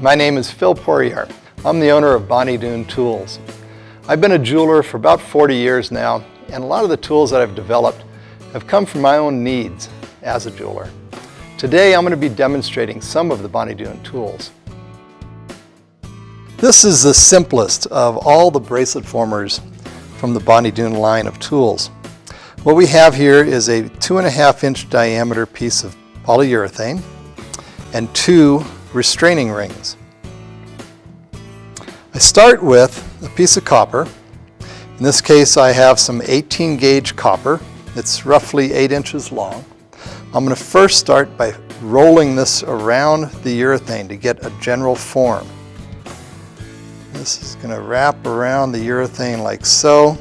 My name is Phil Poirier. I'm the owner of Bonny Doon Tools. I've been a jeweler for about 40 years now, and a lot of the tools that I've developed have come from my own needs as a jeweler. Today I'm going to be demonstrating some of the Bonny Doon tools. This is the simplest of all the bracelet formers from the Bonny Doon line of tools. What we have here is a 2.5-inch diameter piece of polyurethane and 2 restraining rings. I start with a piece of copper. In this case I have some 18 gauge copper. It's roughly 8 inches long. I'm going to first start by rolling this around the urethane to get a general form. This is going to wrap around the urethane like so.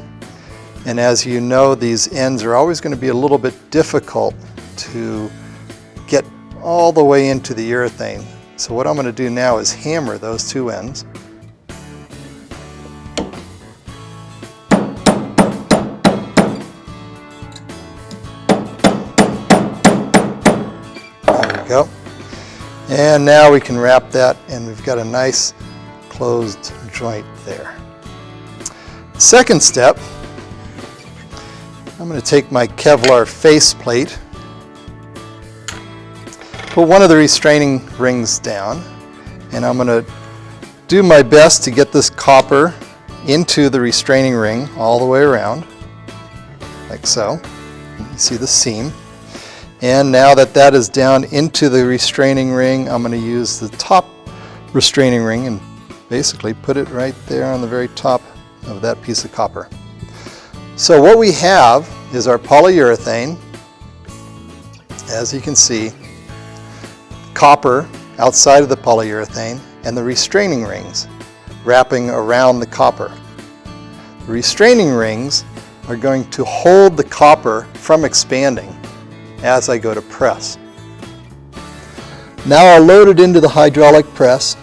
And as you know, these ends are always going to be a little bit difficult to get all the way into the urethane. So what I'm going to do now is hammer those 2 ends. There we go. And now we can wrap that, and we've got a nice closed joint there. Second step, I'm going to take my Kevlar faceplate, put one of the restraining rings down, and I'm going to do my best to get this copper into the restraining ring all the way around, like so. You see the seam. And now that that is down into the restraining ring, I'm going to use the top restraining ring and basically put it right there on the very top of that piece of copper. So what we have is our polyurethane. As you can see, copper outside of the polyurethane and the restraining rings wrapping around the copper. The restraining rings are going to hold the copper from expanding as I go to press. Now I'll load it into the hydraulic press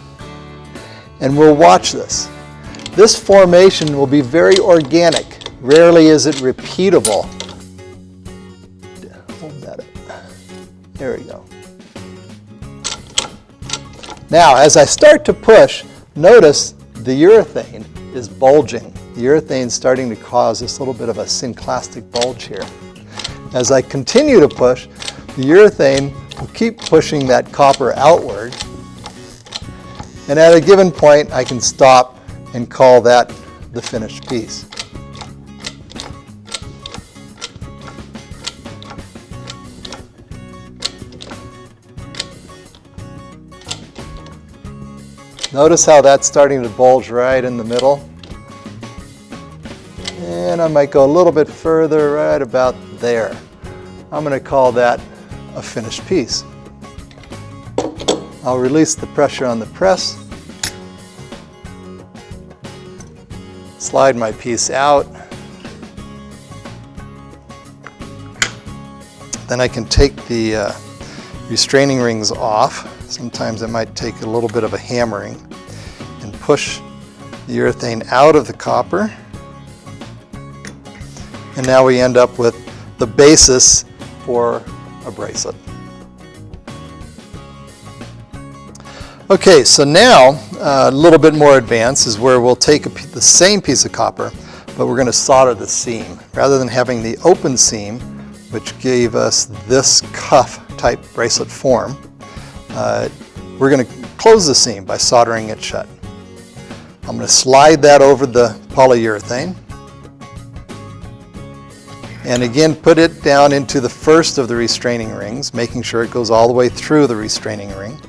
and we'll watch this. This formation will be very organic. Rarely is it repeatable. Hold that up. There we go. Now, as I start to push, notice the urethane is bulging. The urethane is starting to cause this little bit of a synclastic bulge here. As I continue to push, the urethane will keep pushing that copper outward. And at a given point, I can stop and call that the finished piece. Notice how that's starting to bulge right in the middle. And I might go a little bit further, right about there. I'm going to call that a finished piece. I'll release the pressure on the press, slide my piece out, then I can take the restraining rings off. Sometimes it might take a little bit of a hammering and push the urethane out of the copper. And now we end up with the basis for a bracelet. Okay, so now a little bit more advanced is where we'll take the same piece of copper, but we're going to solder the seam. Rather than having the open seam, which gave us this cuff type bracelet form, we're going to close the seam by soldering it shut. I'm going to slide that over the polyurethane and again put it down into the first of the restraining rings, making sure it goes all the way through the restraining ring.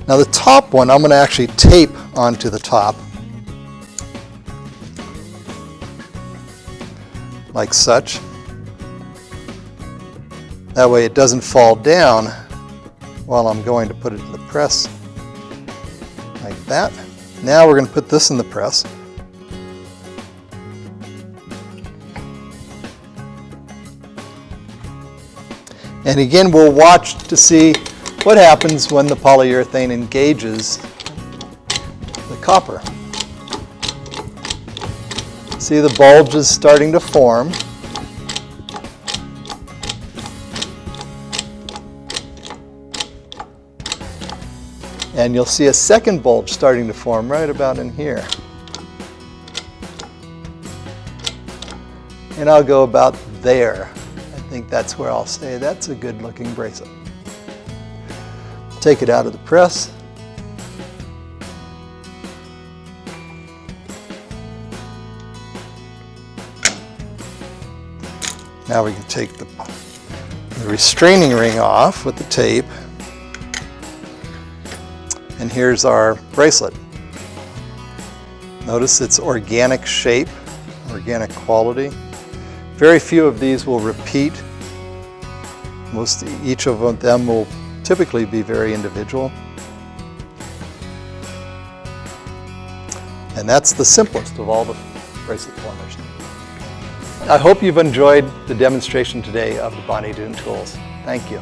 Now the top one I'm going to actually tape onto the top like such. That way it doesn't fall down while I'm going to put it in the press like that. Now we're going to put this in the press. And again, we'll watch to see what happens when the polyurethane engages the copper. See the bulges starting to form. And you'll see a second bulge starting to form right about in here. And I'll go about there. I think that's where I'll say that's a good looking bracelet. Take it out of the press. Now we can take the restraining ring off with the tape. And here's our bracelet. Notice its organic shape, organic quality. Very few of these will repeat. Each of them will typically be very individual. And that's the simplest of all the bracelet formers. I hope you've enjoyed the demonstration today of the Bonny Doon tools. Thank you.